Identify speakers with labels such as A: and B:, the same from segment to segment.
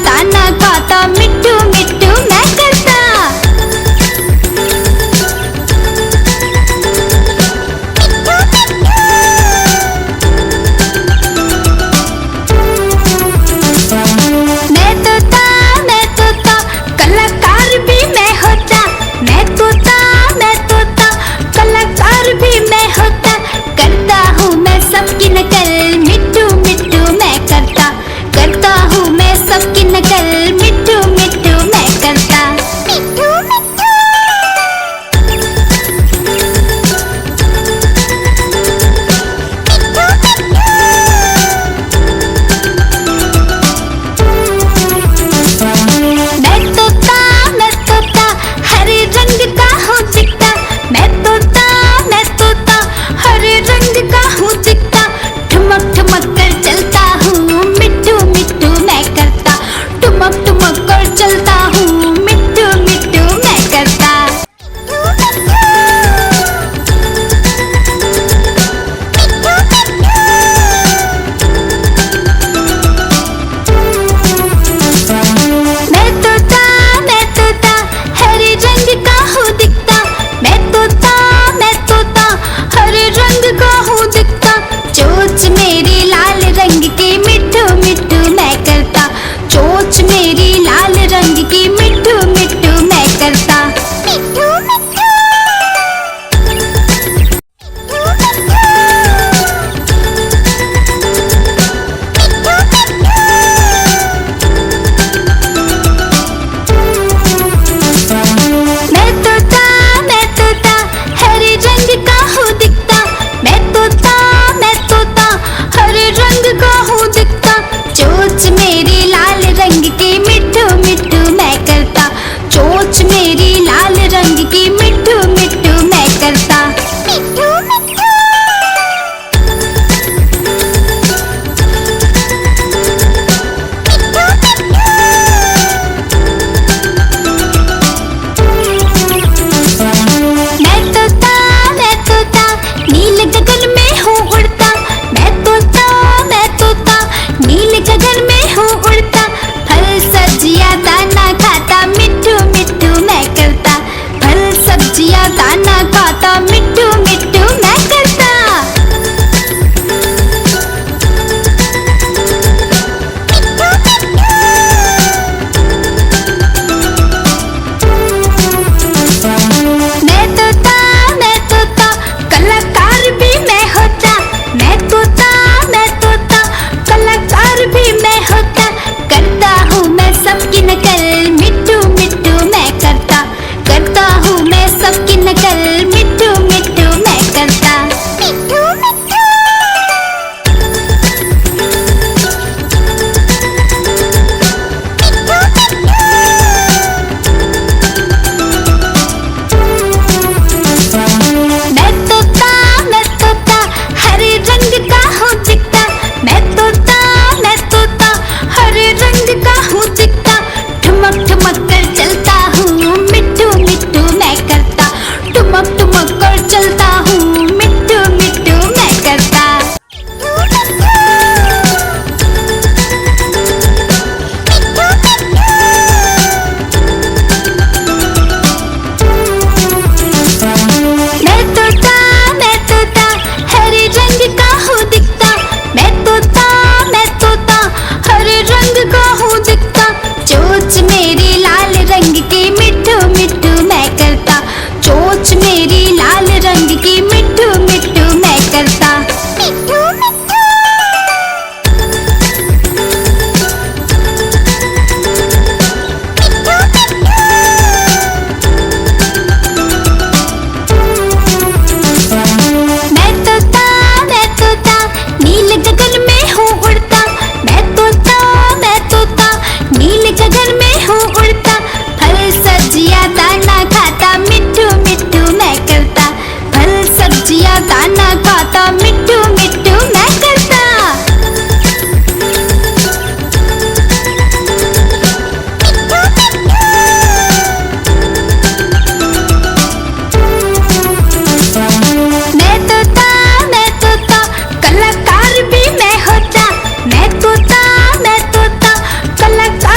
A: दाना खाता, मिट्ठू मिट्ठू मैं करता। मैं तोता कलाकार भी मैं होता। मैं तोता कलाकार भी मैं होता। करता हूँ मैं सबकी नकल, मिट्ठू मिट्ठू मैं करता। करता हूँ मैं सबकी नकल, मिट्ठू मिट्ठू मैं करता। मिट्ठू मिट्ठू मैं तोता हरे रंग का हूँ दिखता। मैं तोता हरे रंग का हूँ दिखता। ठुमक ठुमक कर चलता हूँ, मिट्ठू मिट्ठू मैं करता। ठुमक ठुमक कर चलता हूँ, मिट्ठू मिट्ठू मैं करता। मैं तोता हरे रंग का हूँ दिखता। मैं तोता हरे रंग का हूँ दिखता। चोंच मेरी लाल रंग की, मिट्ठू मिट्ठू मैं करता। चोंच मेरी लाल रंग की, मिट्ठू मिट्ठू मैं करता। मिट्ठू मिट्ठू मैं तोता हरे रंग का हूँ दिखता। मैं तोता हरे रंग का हूँ दिखता। चोंच मेरी लाल रंग की, मिट्ठू मिट्ठू मैं करता। चोंच मेरी लाल रंग की, मिट्ठू मिट्ठू मैं करता। मिट्ठू मिट्ठू मैं तोता नील गगन में हूँ उड़ता। मैं तोता नील गगन में हूँ उड़ता। फल सब्जियाँ दाना खाता, मिट्ठू मिट्ठू मैं करता। फल सब्जियाँ दाना खाता, मिट्ठू मिट्ठू मैं करता। मैं तोता कलाकार भी मैं होता। मैं तोता कलाकार भी मैं होता। करता हूँ मैं सबकी नकल, मिट्ठू मिट्ठू मैं करता। करता हूँ मैं सबकी नकल, मिट्ठू मिट्ठू मैं करता। मिट्ठू मिट्ठू मैं तोता हरे रंग का हूँ दिखता। मैं तोता हरे रंग का हूँ दिखता। ठुमक ठुमक कर चलता हूँ, मिट्ठू मिट्ठू मैं करता। ठुमक ठुमक कर चलता हूँ, मिट्ठू मिट्ठू मैं करता। मैं तोता हरे रंग का हूँ दिखता। मैं तोता हरे रंग का हूँ दिखता। चोंच मेरी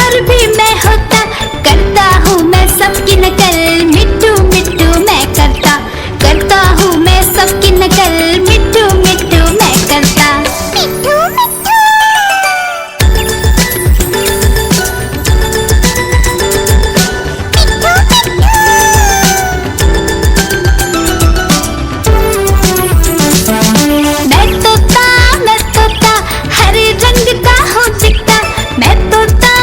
A: पर भी मैं होता, करता हूँ मैं सबकी नकल, मिट्टू मिट्टू मैं करता, करता हूँ मैं सबकी नकल, मिट्टू मिट्टू मैं करता। मिट्टू मिट्टू मैं तोता हरे रंग का हूँ दिखता, मैं तोता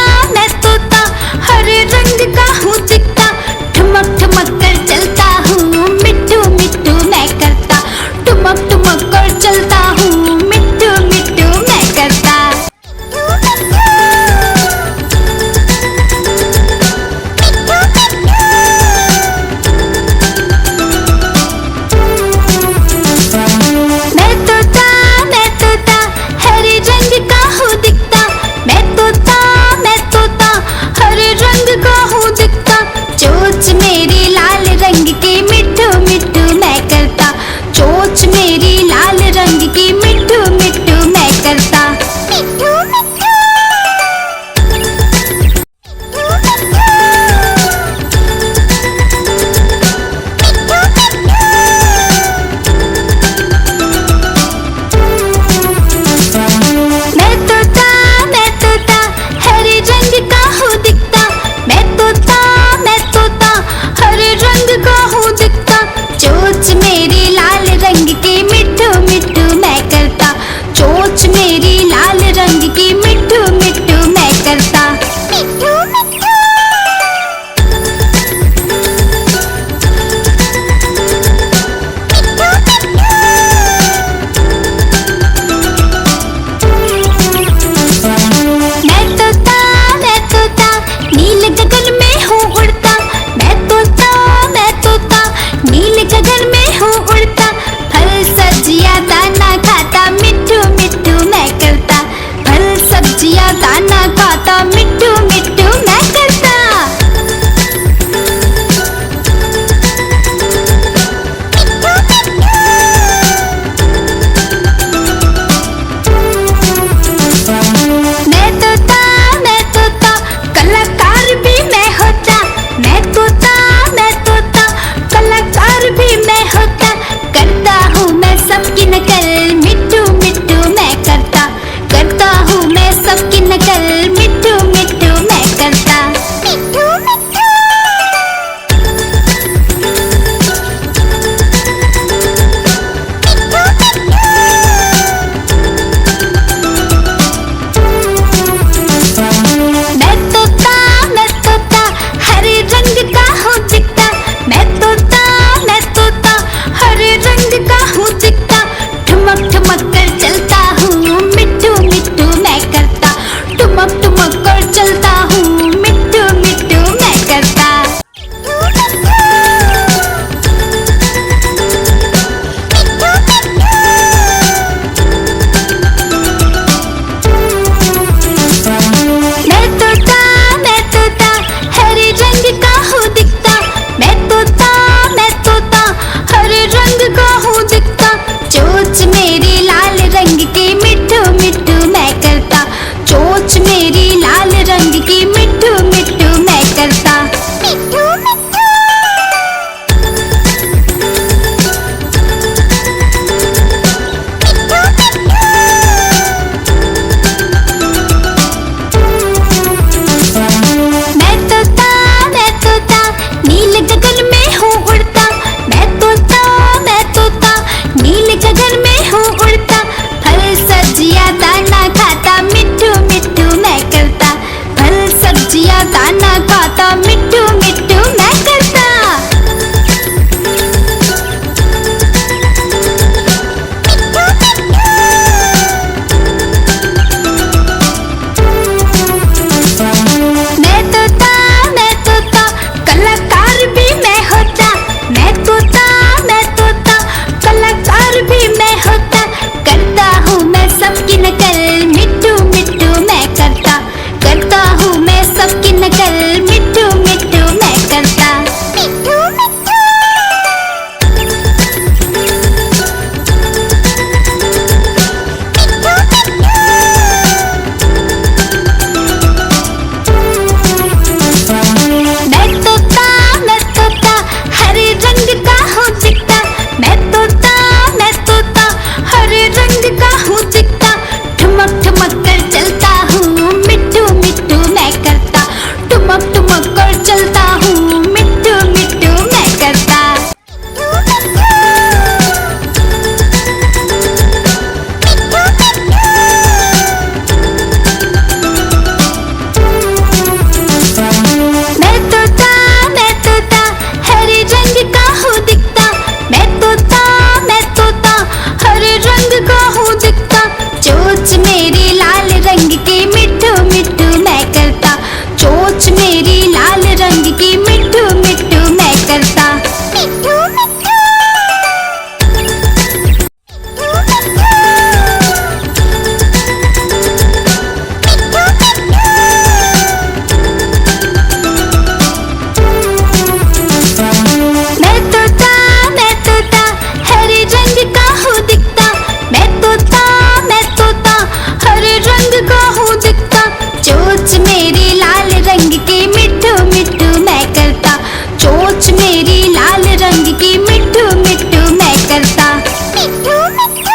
A: मेरी लाल रंग की मिट्ठू मिट्ठू मैं करता, चोंच मेरी लाल रंग की मिट्ठू मिट्ठू मैं करता। मिट्ठू मिट्ठू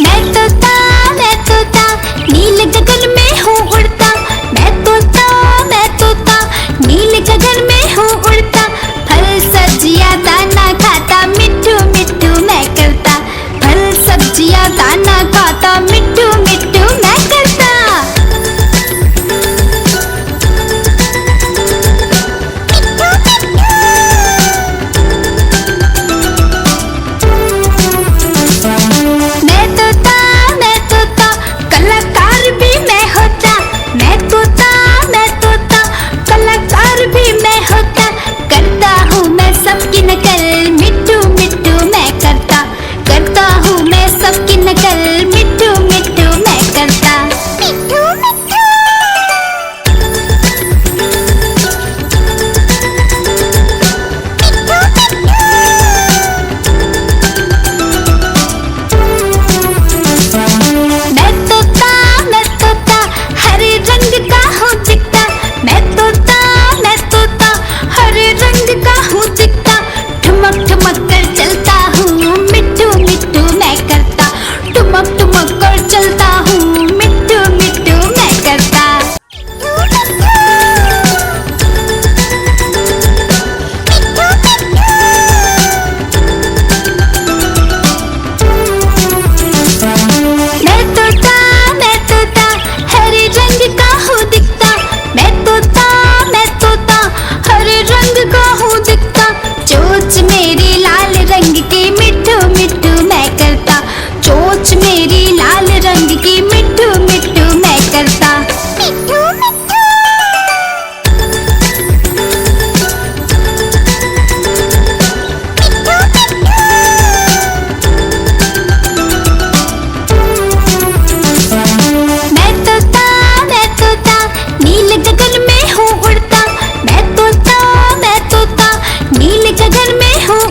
A: मैं तोता नील गगन में हूँ उड़ता, मैं तोता नील गगन में हूँ उड़ता, फल सब्जियाँ दाना खाता मिट्ठू मिट्ठू मैं करता, फल सब्जियाँ दाना खाता मिट्ठू मिट्ठू मैं करता। मैं तोता कलाकार भी मैं होता, मैं तोता कलाकार भी मैं होता, करता हूँ मैं सबकी नकल मिट्ठू मिट्ठू मैं करता हूँ मैं सबकी नकल मिट्ठू मिट्ठू मैं करता। मिट्ठू मिट्ठू मैं तोता हरे रंग का हूँ दिखता, मैं तोता हरे रंग का हूँ दिखता, ठुमक ठुमक कर चलता हूँ मिट्ठू मिट्ठू मैं करता, ठुमक ठुमक कर चलता हूँ मिट्ठू मिट्ठू मैं करता। मैं तोता हरे रंग का हूँ दिखता, मैं तोता हरे रंग का हूँ दिखता, चोंच मेरी लाल रंग की मिट्ठू मिट्ठू मैं करता, चोंच मेरी लाल रंग की मिट्ठू मिट्ठू मैं करता। मिट्ठू मिट्ठू मैं तोता नील गगन में हूँ उड़ता, मैं तोता नील गगन में हूँ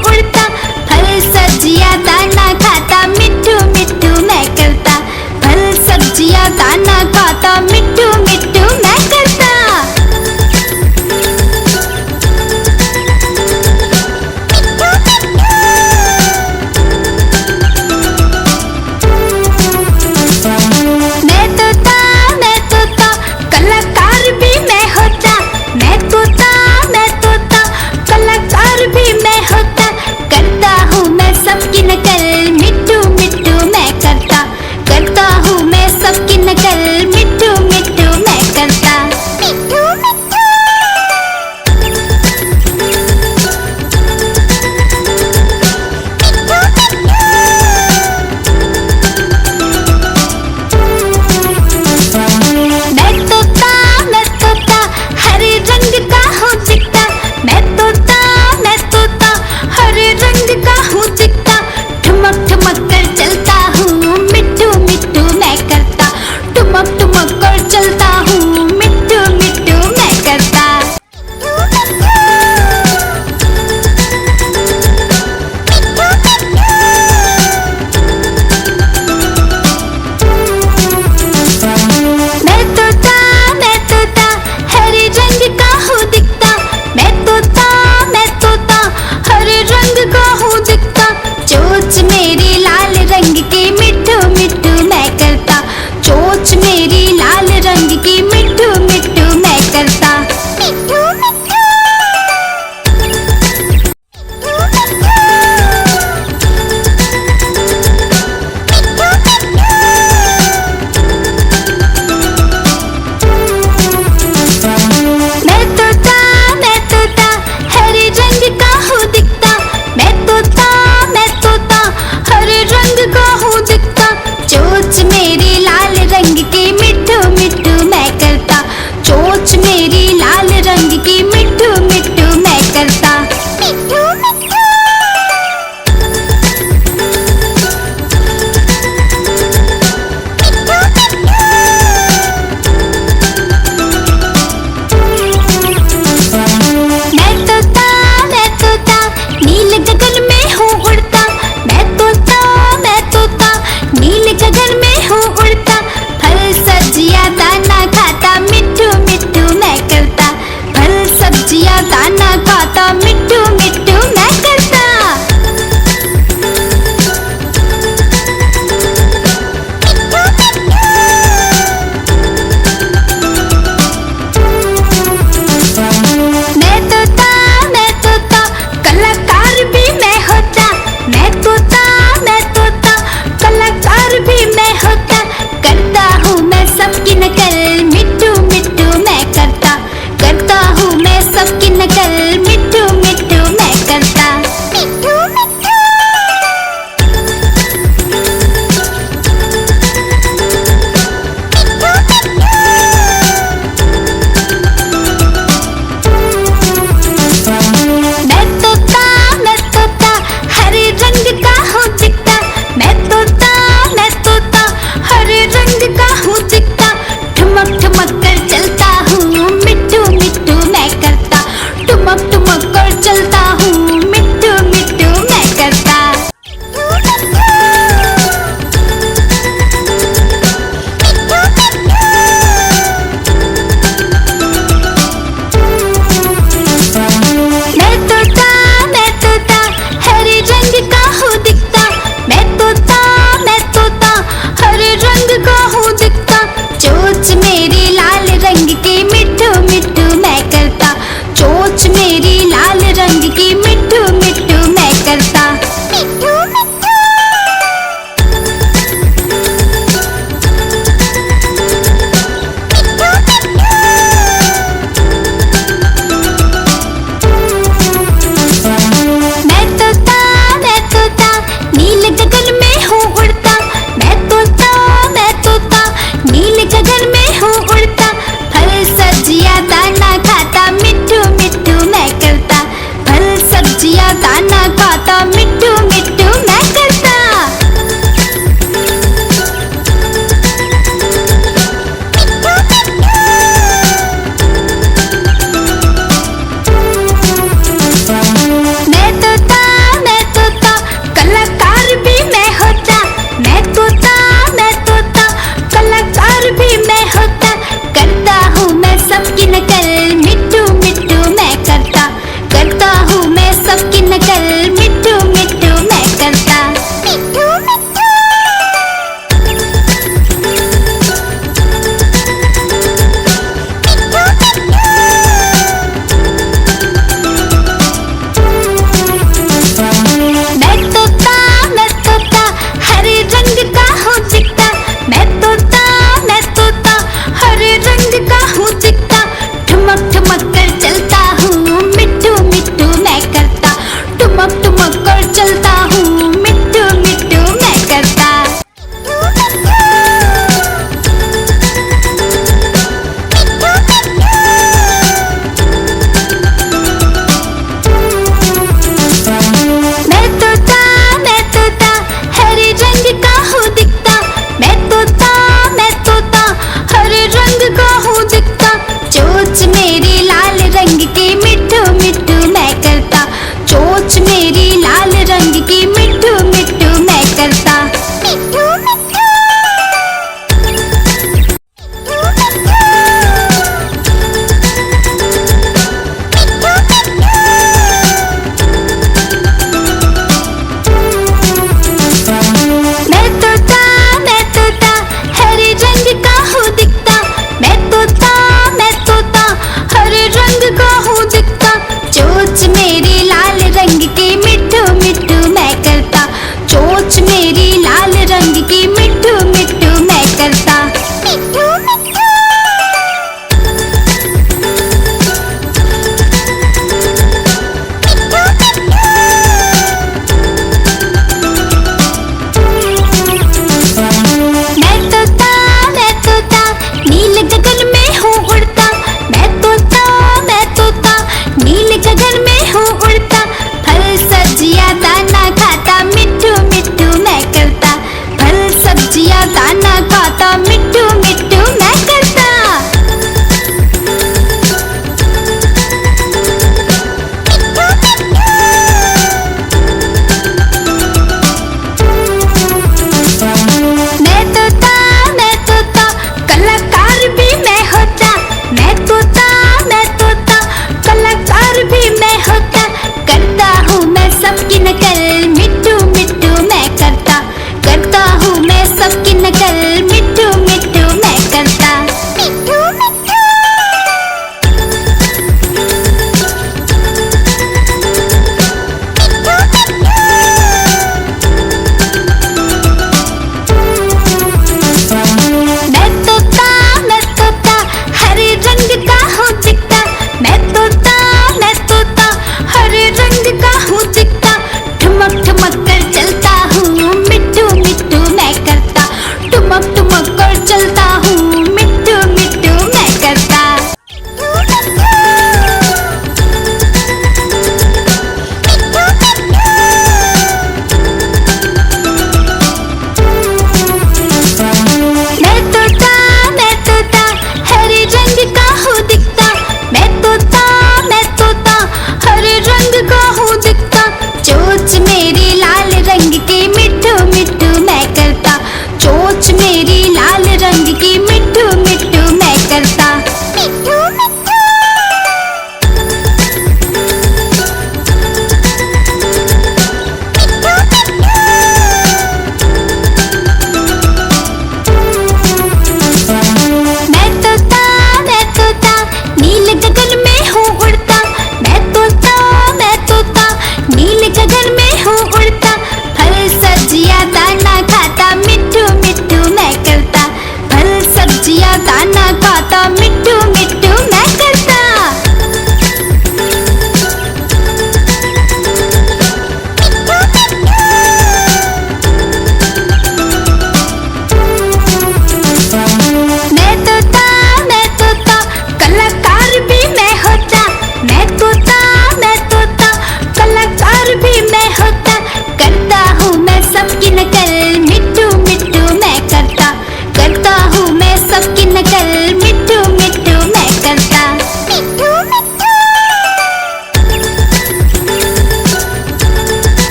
A: रंग का हूँ